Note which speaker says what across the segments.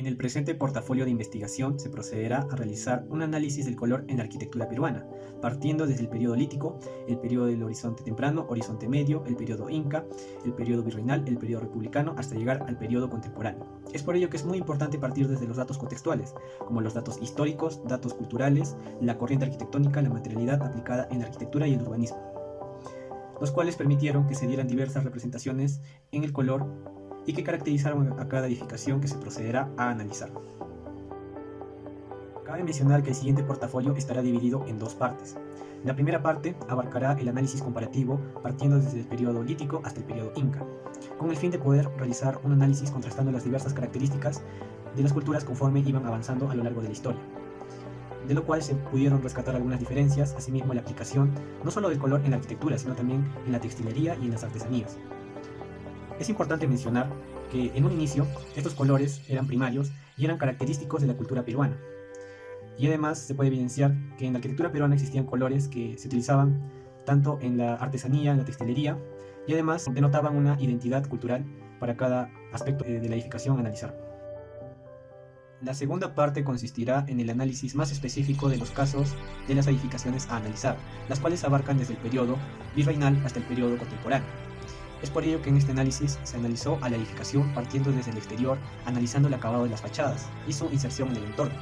Speaker 1: En el presente portafolio de investigación se procederá a realizar un análisis del color en la arquitectura peruana, partiendo desde el periodo lítico, el periodo del horizonte temprano, horizonte medio, el periodo inca, el periodo virreinal, el periodo republicano, hasta llegar al periodo contemporáneo. Es por ello que es muy importante partir desde los datos contextuales, como los datos históricos, datos culturales, la corriente arquitectónica, la materialidad aplicada en la arquitectura y el urbanismo, los cuales permitieron que se dieran diversas representaciones en el color y que caracterizaron a cada edificación que se procederá a analizar. Cabe mencionar que el siguiente portafolio estará dividido en dos partes. La primera parte abarcará el análisis comparativo partiendo desde el periodo lítico hasta el periodo inca, con el fin de poder realizar un análisis contrastando las diversas características de las culturas conforme iban avanzando a lo largo de la historia, de lo cual se pudieron rescatar algunas diferencias, asimismo la aplicación no solo del color en la arquitectura, sino también en la textilería y en las artesanías. Es importante mencionar que en un inicio estos colores eran primarios y eran característicos de la cultura peruana. Y además se puede evidenciar que en la arquitectura peruana existían colores que se utilizaban tanto en la artesanía, en la textilería, y además denotaban una identidad cultural para cada aspecto de la edificación a analizar. La segunda parte consistirá en el análisis más específico de los casos de las edificaciones a analizar, las cuales abarcan desde el periodo virreinal hasta el periodo contemporáneo. Es por ello que en este análisis se analizó a la edificación partiendo desde el exterior, analizando el acabado de las fachadas y su inserción en el entorno.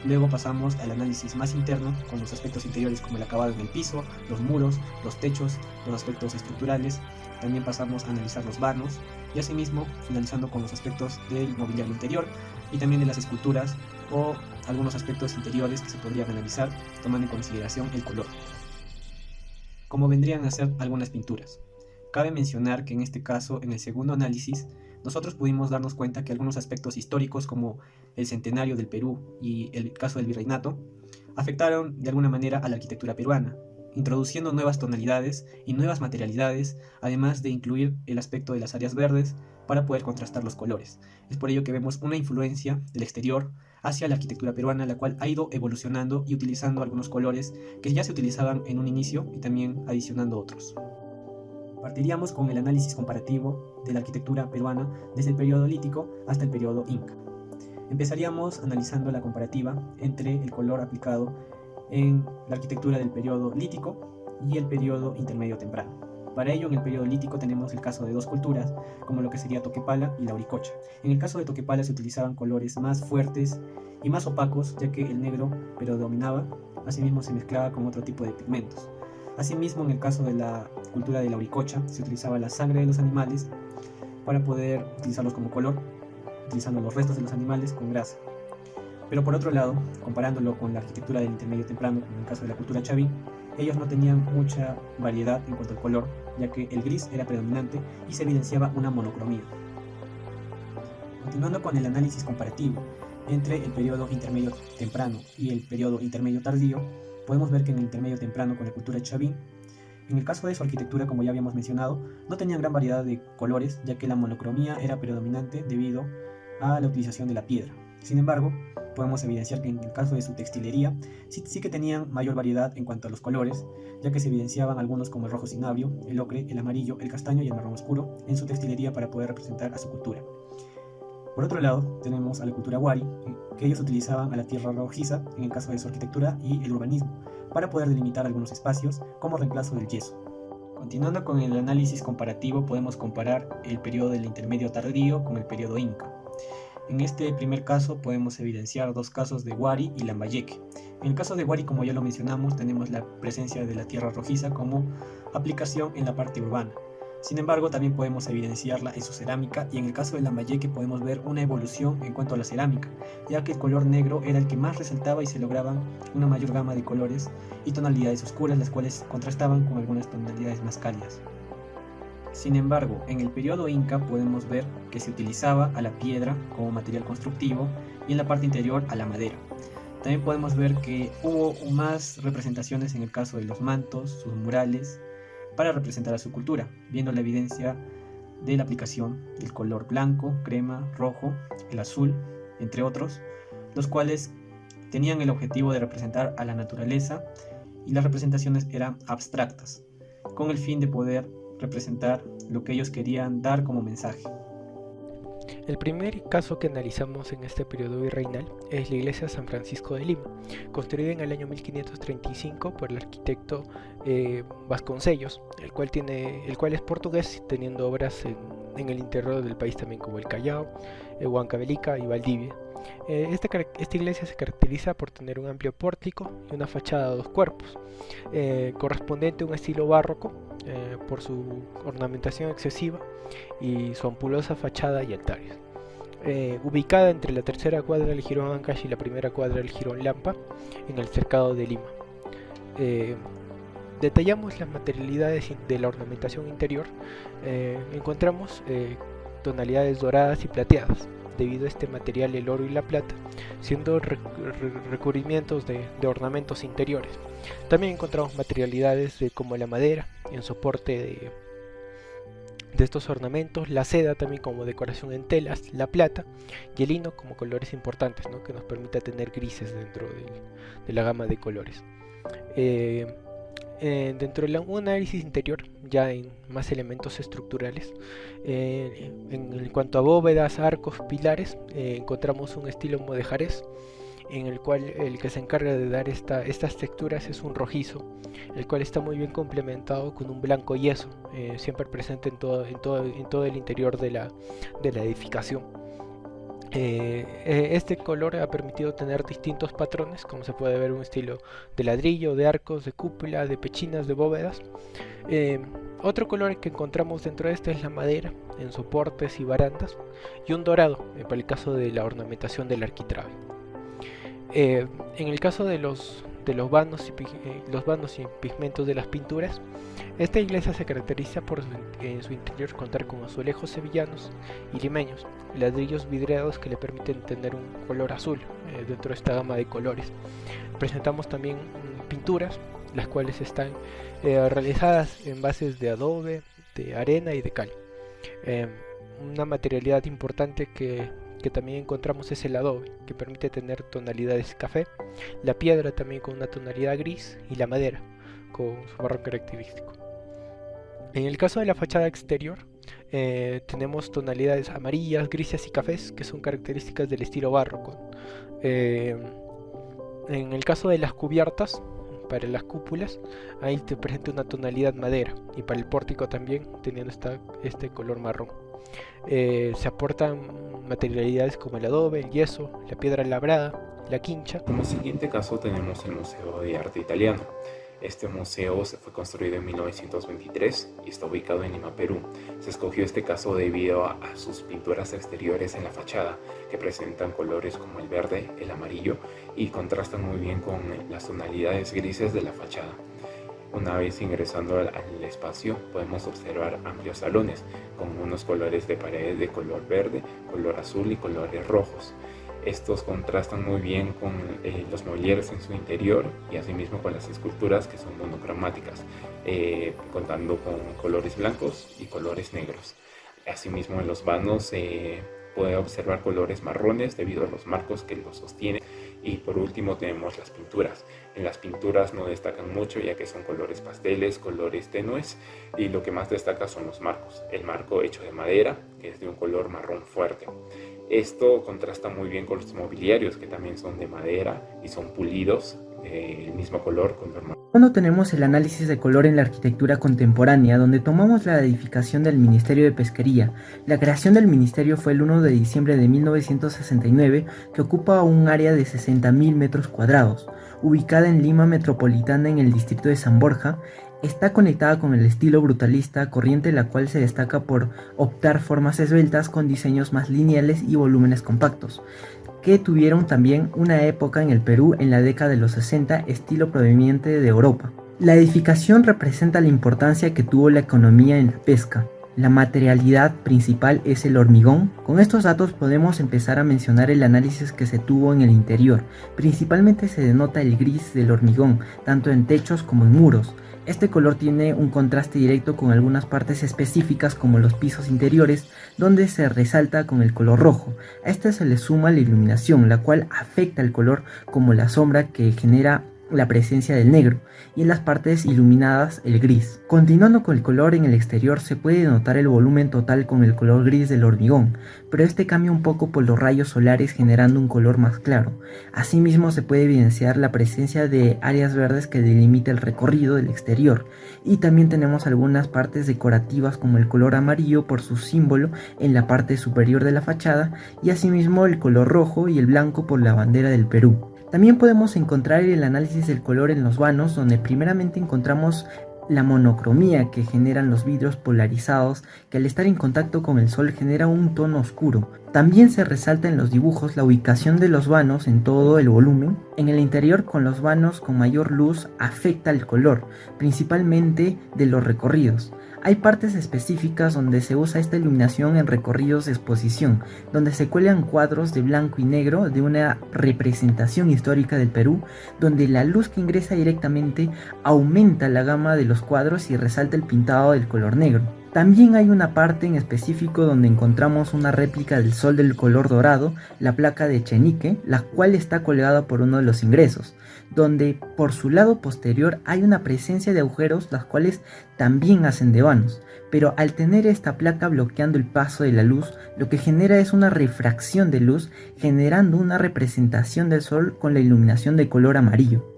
Speaker 1: Luego pasamos al análisis más interno, con los aspectos interiores como el acabado en el piso, los muros, los techos, los aspectos estructurales. También pasamos a analizar los vanos y asimismo finalizando con los aspectos del mobiliario interior y también de las esculturas o algunos aspectos interiores que se podrían analizar tomando en consideración el color, como vendrían a ser algunas pinturas. Cabe mencionar que en este caso, en el segundo análisis, nosotros pudimos darnos cuenta que algunos aspectos históricos como el centenario del Perú y el caso del virreinato afectaron de alguna manera a la arquitectura peruana, introduciendo nuevas tonalidades y nuevas materialidades, además de incluir el aspecto de las áreas verdes para poder contrastar los colores. Es por ello que vemos una influencia del exterior hacia la arquitectura peruana, la cual ha ido evolucionando y utilizando algunos colores que ya se utilizaban en un inicio y también adicionando otros. Partiríamos con el análisis comparativo de la arquitectura peruana desde el periodo lítico hasta el periodo inca. Empezaríamos analizando la comparativa entre el color aplicado en la arquitectura del periodo lítico y el periodo intermedio temprano. Para ello, en el periodo lítico tenemos el caso de dos culturas, como lo que sería Toquepala y la Auricocha. En el caso de Toquepala se utilizaban colores más fuertes y más opacos, ya que el negro predominaba, asimismo se mezclaba con otro tipo de pigmentos. Asimismo, en el caso de la cultura de la Auricocha, se utilizaba la sangre de los animales para poder utilizarlos como color, utilizando los restos de los animales con grasa. Pero por otro lado, comparándolo con la arquitectura del intermedio temprano, como en el caso de la cultura chavín, ellos no tenían mucha variedad en cuanto al color, ya que el gris era predominante y se evidenciaba una monocromía. Continuando con el análisis comparativo entre el periodo intermedio temprano y el periodo intermedio tardío, podemos ver que en el intermedio temprano con la cultura chavín, en el caso de su arquitectura, como ya habíamos mencionado, no tenían gran variedad de colores, ya que la monocromía era predominante debido a la utilización de la piedra. Sin embargo, podemos evidenciar que en el caso de su textilería sí que tenían mayor variedad en cuanto a los colores, ya que se evidenciaban algunos como el rojo cinabrio, el ocre, el amarillo, el castaño y el marrón oscuro en su textilería para poder representar a su cultura. Por otro lado, tenemos a la cultura Wari, que ellos utilizaban a la tierra rojiza en el caso de su arquitectura y el urbanismo, para poder delimitar algunos espacios como reemplazo del yeso. Continuando con el análisis comparativo, podemos comparar el periodo del intermedio tardío con el periodo inca. En este primer caso podemos evidenciar dos casos de Wari y Lambayeque. En el caso de Wari, como ya lo mencionamos, tenemos la presencia de la tierra rojiza como aplicación en la parte urbana. Sin embargo, también podemos evidenciarla en su cerámica y en el caso de Lambayeque podemos ver una evolución en cuanto a la cerámica, ya que el color negro era el que más resaltaba y se lograban una mayor gama de colores y tonalidades oscuras, las cuales contrastaban con algunas tonalidades más cálidas. Sin embargo, en el periodo inca podemos ver que se utilizaba a la piedra como material constructivo y en la parte interior a la madera. También podemos ver que hubo más representaciones en el caso de los mantos, sus murales, para representar a su cultura, viendo la evidencia de la aplicación del color blanco, crema, rojo, el azul, entre otros, los cuales tenían el objetivo de representar a la naturaleza y las representaciones eran abstractas, con el fin de poder representar lo que ellos querían dar como mensaje.
Speaker 2: El primer caso que analizamos en este periodo virreinal es la iglesia de San Francisco de Lima, construida en el año 1535 por el arquitecto Vasconcellos, el cual es portugués, teniendo obras en el interior del país también como el Callao, Huancavelica y Valdivia. Esta iglesia se caracteriza por tener un amplio pórtico y una fachada de dos cuerpos, correspondiente a un estilo barroco por su ornamentación excesiva y su ampulosa fachada y altares. Ubicada entre la tercera cuadra del Jirón Ancash y la primera cuadra del Jirón Lampa, en el cercado de Lima. Detallamos las materialidades de la ornamentación interior. Encontramos tonalidades doradas y plateadas, debido a este material el oro y la plata, siendo recubrimientos de ornamentos interiores. También encontramos materialidades como la madera en soporte de estos ornamentos, la seda también como decoración en telas, la plata y el lino como colores importantes, ¿no?, que nos permita tener grises dentro de la gama de colores. Dentro de un análisis interior, ya en más elementos estructurales, en cuanto a bóvedas, arcos, pilares, encontramos un estilo mudejarés, en el cual el que se encarga de dar estas texturas es un rojizo, el cual está muy bien complementado con un blanco yeso, siempre presente en todo el interior de la edificación. Este color ha permitido tener distintos patrones, como se puede ver un estilo de ladrillo, de arcos, de cúpula, de pechinas, de bóvedas. Otro color que encontramos dentro de este es la madera en soportes y barandas, y un dorado para el caso de la ornamentación del arquitrabe. En el caso de los vanos y pigmentos de las pinturas, esta iglesia se caracteriza por en su interior contar con azulejos sevillanos y limeños, ladrillos vidriados que le permiten tener un color azul dentro de esta gama de colores. Presentamos también pinturas, las cuales están realizadas en bases de adobe, de arena y de cal. Una materialidad importante que también encontramos es el adobe, que permite tener tonalidades café, la piedra también con una tonalidad gris y la madera con su barro característico. En el caso de la fachada exterior, tenemos tonalidades amarillas, grises y cafés, que son características del estilo barroco. En el caso de las cubiertas, para las cúpulas, ahí te presenta una tonalidad madera, y para el pórtico también teniendo este color marrón. Se aportan materialidades como el adobe, el yeso, la piedra labrada, la quincha.
Speaker 3: Como siguiente caso tenemos el Museo de Arte Italiano. Este museo fue construido en 1923 y está ubicado en Lima, Perú. Se escogió este caso debido a sus pinturas exteriores en la fachada, que presentan colores como el verde, el amarillo y contrastan muy bien con las tonalidades grises de la fachada. Una vez ingresando al espacio podemos observar amplios salones con unos colores de paredes de color verde, color azul y colores rojos. Estos contrastan muy bien con los mobiliarios en su interior y asimismo con las esculturas, que son monocromáticas, contando con colores blancos y colores negros. Asimismo en los vanos se puede observar colores marrones debido a los marcos que los sostienen. Y por último tenemos las pinturas. En las pinturas no destacan mucho, ya que son colores pasteles, colores tenues, y lo que más destaca son los marcos. El marco hecho de madera, que es de un color marrón fuerte. Esto contrasta muy bien con los mobiliarios, que también son de madera y son pulidos, el mismo color marrón.
Speaker 4: Cuando tenemos el análisis de color en la arquitectura contemporánea, donde tomamos la edificación del Ministerio de Pesquería. La creación del ministerio fue el 1 de diciembre de 1969, que ocupa un área de 60.000 metros cuadrados. Ubicada en Lima Metropolitana en el distrito de San Borja, está conectada con el estilo brutalista, corriente la cual se destaca por optar formas esbeltas con diseños más lineales y volúmenes compactos, que tuvieron también una época en el Perú en la década de los 60, estilo proveniente de Europa. La edificación representa la importancia que tuvo la economía en la pesca. La materialidad principal es el hormigón. Con estos datos podemos empezar a mencionar el análisis que se tuvo en el interior. Principalmente se denota el gris del hormigón, tanto en techos como en muros. Este color tiene un contraste directo con algunas partes específicas como los pisos interiores, donde se resalta con el color rojo. A este se le suma la iluminación, la cual afecta el color, como la sombra que genera la presencia del negro y en las partes iluminadas el gris. Continuando con el color en el exterior se puede notar el volumen total con el color gris del hormigón, pero este cambia un poco por los rayos solares generando un color más claro. Asimismo se puede evidenciar la presencia de áreas verdes que delimita el recorrido del exterior, y también tenemos algunas partes decorativas como el color amarillo por su símbolo en la parte superior de la fachada, y asimismo el color rojo y el blanco por la bandera del Perú. También podemos encontrar el análisis del color en los vanos, donde primeramente encontramos la monocromía que generan los vidrios polarizados, que al estar en contacto con el sol genera un tono oscuro. También se resalta en los dibujos la ubicación de los vanos en todo el volumen. En el interior, con los vanos con mayor luz afecta el color, principalmente de los recorridos. Hay partes específicas donde se usa esta iluminación en recorridos de exposición, donde se cuelgan cuadros de blanco y negro de una representación histórica del Perú, donde la luz que ingresa directamente aumenta la gama de los cuadros y resalta el pintado del color negro. También hay una parte en específico donde encontramos una réplica del sol del color dorado, la placa de Echenique, la cual está colgada por uno de los ingresos, donde por su lado posterior hay una presencia de agujeros, las cuales también hacen de vanos, pero al tener esta placa bloqueando el paso de la luz, lo que genera es una refracción de luz, generando una representación del sol con la iluminación de color amarillo.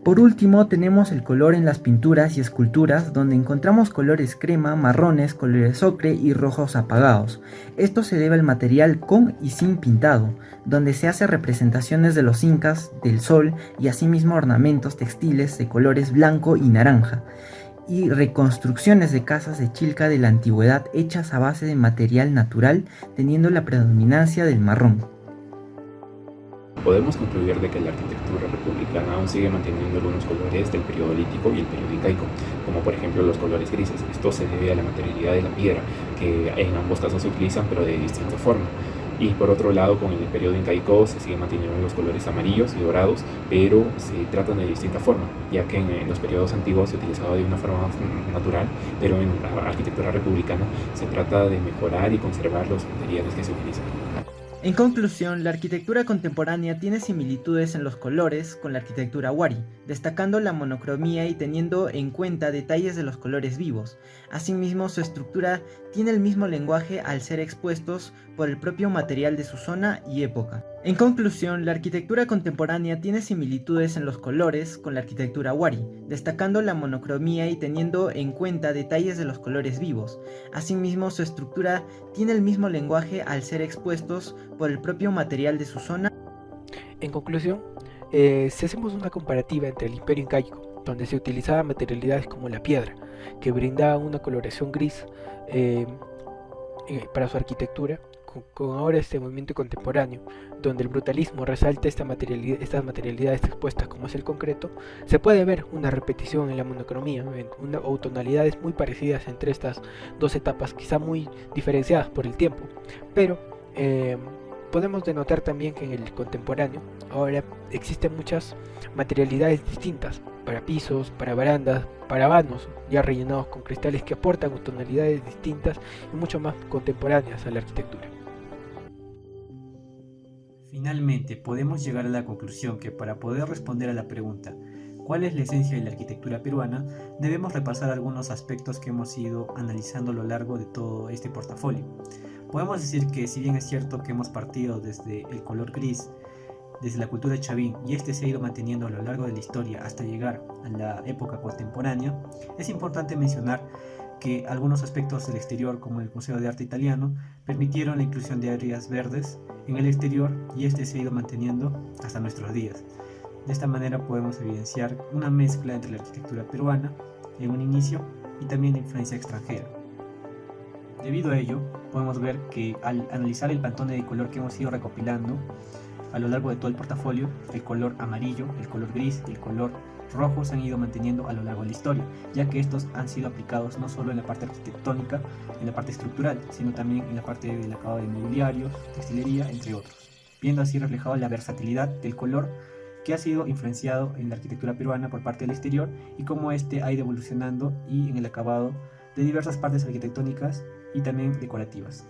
Speaker 4: Por último tenemos el color en las pinturas y esculturas, donde encontramos colores crema, marrones, colores ocre y rojos apagados. Esto se debe al material con y sin pintado, donde se hace representaciones de los incas, del sol y asimismo ornamentos textiles de colores blanco y naranja, y reconstrucciones de casas de Chilca de la antigüedad hechas a base de material natural, teniendo la predominancia del marrón.
Speaker 3: Podemos concluir de que la arquitectura republicana aún sigue manteniendo algunos colores del periodo lítico y el periodo incaico, como por ejemplo los colores grises. Esto se debe a la materialidad de la piedra, que en ambos casos se utilizan pero de distinta forma. Y por otro lado, con el periodo incaico se siguen manteniendo los colores amarillos y dorados, pero se tratan de distinta forma, ya que en los periodos antiguos se utilizaba de una forma más natural, pero en la arquitectura republicana se trata de mejorar y conservar los materiales que se utilizan.
Speaker 4: En conclusión, la arquitectura contemporánea tiene similitudes en los colores con la arquitectura Wari, destacando la monocromía y teniendo en cuenta detalles de los colores vivos. Asimismo, su estructura tiene el mismo lenguaje al ser expuestos por el propio material de su zona y época. En conclusión, la arquitectura contemporánea tiene similitudes en los colores con la arquitectura Wari, destacando la monocromía y teniendo en cuenta detalles de los colores vivos. Asimismo, su estructura tiene el mismo lenguaje al ser expuestos por el propio material de su zona.
Speaker 2: En conclusión, si hacemos una comparativa entre el Imperio Incaico, donde se utilizaban materialidades como la piedra, que brindaban una coloración gris para su arquitectura, con ahora este movimiento contemporáneo, donde el brutalismo resalta estas materialidades expuestas como es el concreto, se puede ver una repetición en la monocromía, o tonalidades muy parecidas entre estas dos etapas, quizá muy diferenciadas por el tiempo, pero podemos denotar también que en el contemporáneo ahora existen muchas materialidades distintas para pisos, para barandas, para vanos ya rellenados con cristales que aportan tonalidades distintas y mucho más contemporáneas a la arquitectura.
Speaker 1: Finalmente, podemos llegar a la conclusión que para poder responder a la pregunta ¿cuál es la esencia de la arquitectura peruana?, debemos repasar algunos aspectos que hemos ido analizando a lo largo de todo este portafolio. Podemos decir que si bien es cierto que hemos partido desde el color gris, desde la cultura chavín, y este se ha ido manteniendo a lo largo de la historia hasta llegar a la época contemporánea, es importante mencionar que algunos aspectos del exterior, como el Museo de Arte Italiano, permitieron la inclusión de áreas verdes en el exterior y este se ha ido manteniendo hasta nuestros días. De esta manera podemos evidenciar una mezcla entre la arquitectura peruana en un inicio y también la influencia extranjera. Debido a ello, podemos ver que al analizar el pantone de color que hemos ido recopilando a lo largo de todo el portafolio, el color amarillo, el color gris y el color rojo se han ido manteniendo a lo largo de la historia, ya que estos han sido aplicados no solo en la parte arquitectónica, en la parte estructural, sino también en la parte del acabado de mobiliarios, textilería, entre otros, viendo así reflejado la versatilidad del color que ha sido influenciado en la arquitectura peruana por parte del exterior y cómo este ha ido evolucionando y en el acabado de diversas partes arquitectónicas y también decorativas.